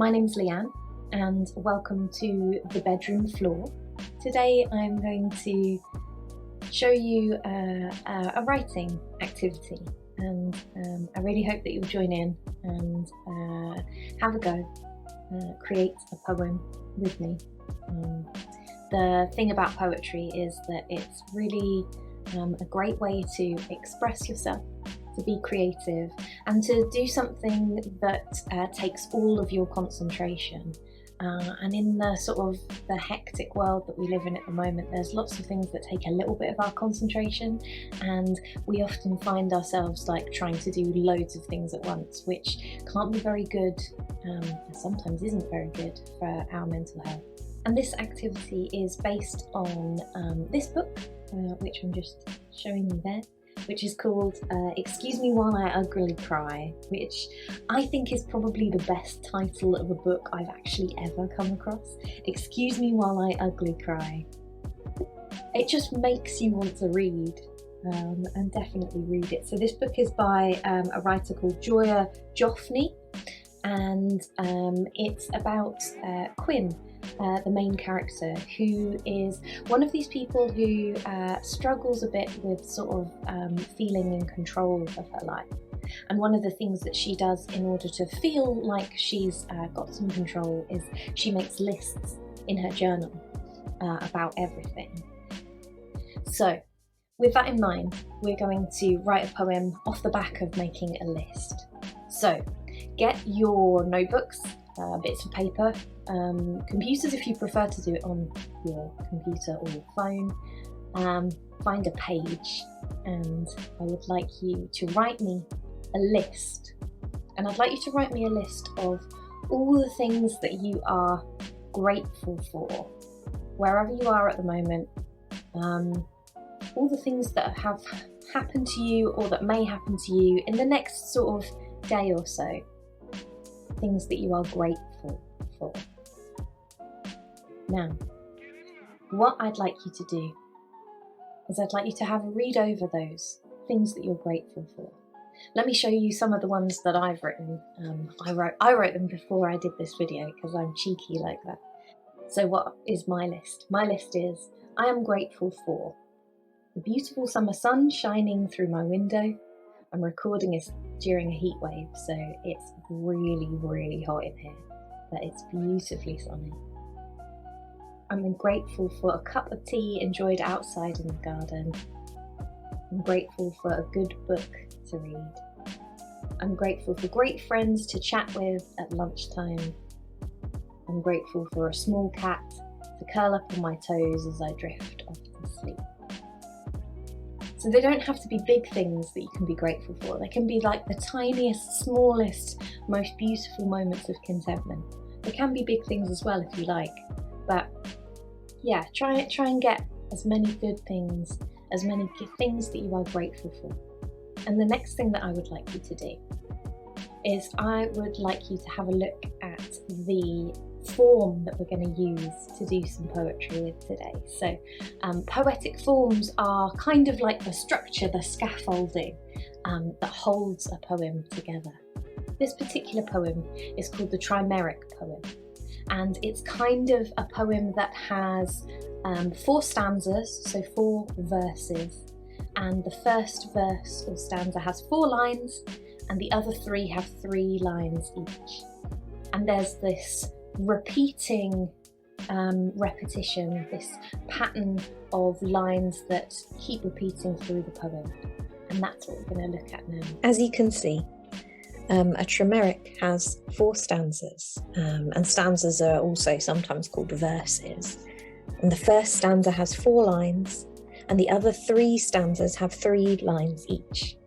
My name's Leanne and welcome to the bedroom floor. Today I'm going to show you a writing activity, and I really hope that you'll join in and have a go, create a poem with me. The thing about poetry is that it's really a great way to express yourself, to be creative, and to do something that takes all of your concentration. And in the sort of the hectic world that we live in at the moment, there's lots of things that take a little bit of our concentration, and we often find ourselves like trying to do loads of things at once, which can't be very good, and sometimes isn't very good for our mental health. And this activity is based on this book, which I'm just showing you there, which is called Excuse Me While I Uglily Cry, which I think is probably the best title of a book I've actually ever come across. Excuse Me While I Ugly Cry. It just makes you want to read, and definitely read it. So this book is by a writer called Joya Joffney, and it's about Quinn, the main character, who is one of these people who struggles a bit with sort of feeling in control of her life. And one of the things that she does in order to feel like she's got some control is she makes lists in her journal about everything. So with that in mind, we're going to write a poem off the back of making a list. So get your notebooks, bits of paper, computers if you prefer to do it on your computer or your phone. Find a page, and I would like you to write me a list. And I'd like you to write me a list of all the things that you are grateful for, wherever you are at the moment, all the things that have happened to you or that may happen to you in the next sort of day or so. Things that you are grateful for. Now, what I'd like you to do is I'd like you to have a read over those things that you're grateful for. Let me show you some of the ones that I've written. I wrote them before I did this video because I'm cheeky like that. So what is my list? My list is, I am grateful for the beautiful summer sun shining through my window. I'm recording this during a heat wave, so it's really, really hot in here, but it's beautifully sunny. I'm grateful for a cup of tea enjoyed outside in the garden. I'm grateful for a good book to read. I'm grateful for great friends to chat with at lunchtime. I'm grateful for a small cat to curl up on my toes as I drift off to sleep. So they don't have to be big things that you can be grateful for. They can be like the tiniest, smallest, most beautiful moments of contentment. They can be big things as well if you like. But yeah, try and get as many good things, as many things that you are grateful for. And the next thing that I would like you to do is I would like you to have a look at the form that we're going to use to do some poetry with today. So poetic forms are kind of like the structure, the scaffolding that holds a poem together. This particular poem is called the trimeric poem, and it's kind of a poem that has 4 stanzas, so 4 verses, and the first verse or stanza has 4 lines and the other 3 have 3 lines each. And there's this repeating repetition, this pattern of lines that keep repeating through the poem, and that's what we're going to look at now. As you can see, a trimeric has 4 stanzas, and stanzas are also sometimes called verses. And the first stanza has 4 lines, and the other 3 stanzas have 3 lines each.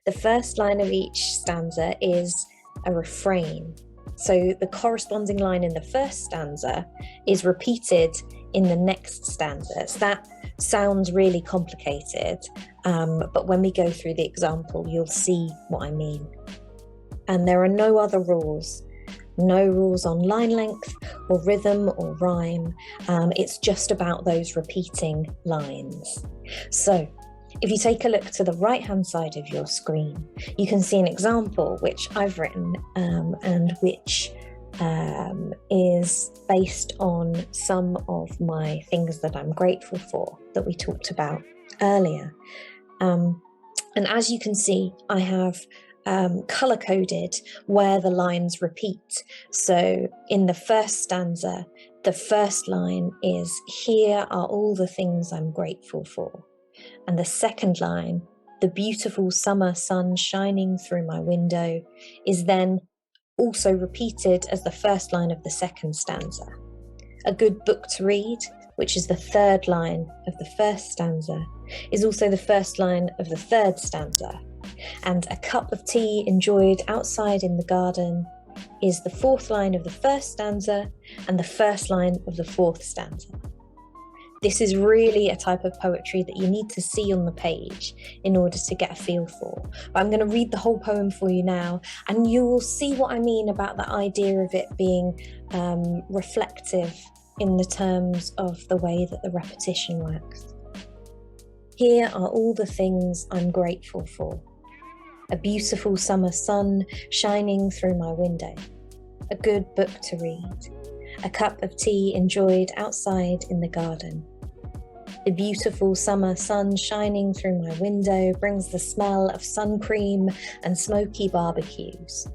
The first line of each stanza is a refrain. So the corresponding line in the first stanza is repeated in the next stanza. So that sounds really complicated, but when we go through the example, you'll see what I mean. And there are no other rules. No rules on line length or rhythm or rhyme. It's just about those repeating lines. So if you take a look to the right-hand side of your screen, you can see an example which I've written and which is based on some of my things that I'm grateful for that we talked about earlier. And as you can see, I have colour-coded where the lines repeat. So in the first stanza, the first line is, "Here are all the things I'm grateful for." And the second line, "The beautiful summer sun shining through my window," is then also repeated as the first line of the second stanza. "A good book to read," which is the third line of the first stanza, is also the first line of the third stanza. And "A cup of tea enjoyed outside in the garden" is the fourth line of the first stanza and the first line of the fourth stanza. This is really a type of poetry that you need to see on the page in order to get a feel for. But I'm going to read the whole poem for you now, and you will see what I mean about the idea of it being reflective in the terms of the way that the repetition works. "Here are all the things I'm grateful for. A beautiful summer sun shining through my window. A good book to read. A cup of tea enjoyed outside in the garden. The beautiful summer sun shining through my window brings the smell of sun cream and smoky barbecues.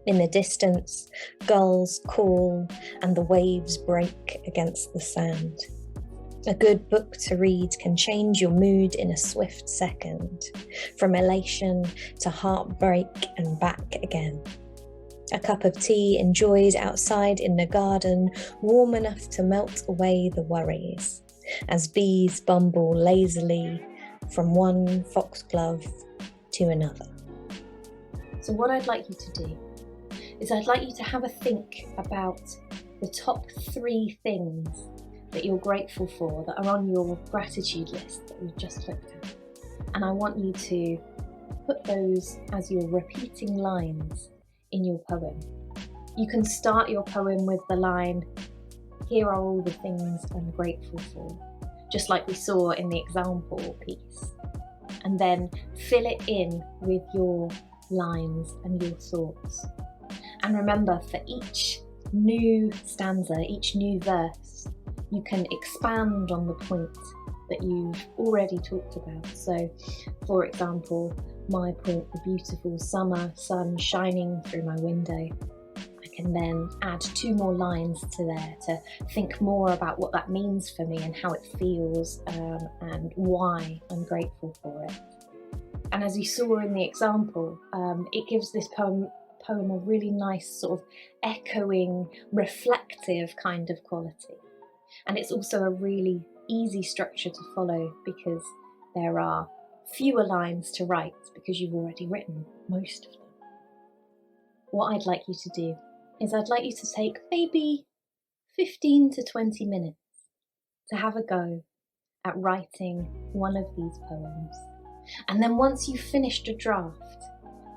In the distance, gulls call and the waves break against the sand. A good book to read can change your mood in a swift second, from elation to heartbreak and back again. A cup of tea enjoyed outside in the garden, warm enough to melt away the worries, as bees bumble lazily from one foxglove to another." So what I'd like you to do is I'd like you to have a think about the top 3 things that you're grateful for that are on your gratitude list that we've just looked at. And I want you to put those as your repeating lines in your poem. You can start your poem with the line, "Here are all the things I'm grateful for," just like we saw in the example piece. And then fill it in with your lines and your thoughts. And remember, for each new stanza, each new verse, you can expand on the point that you've already talked about. So, for example, my point, "The beautiful summer sun shining through my window," I can then add 2 more lines to there to think more about what that means for me and how it feels and why I'm grateful for it. And as you saw in the example, it gives this poem a really nice sort of echoing, reflective kind of quality. And it's also a really easy structure to follow because there are fewer lines to write because you've already written most of them. What I'd like you to do is I'd like you to take maybe 15 to 20 minutes to have a go at writing one of these poems. And then once you've finished a draft,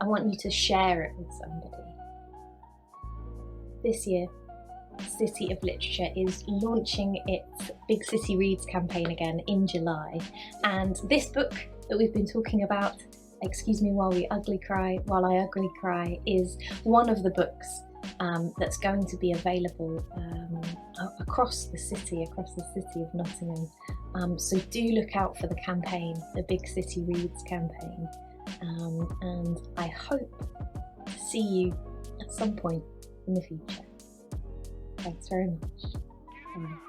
I want you to share it with somebody. This year, City of Literature is launching its Big City Reads campaign again in July. And this book that we've been talking about, Excuse Me While I Ugly Cry, is one of the books that's going to be available across the city of Nottingham. So do look out for the campaign, the Big City Reads campaign. And I hope to see you at some point in the future. Thanks very much. Bye.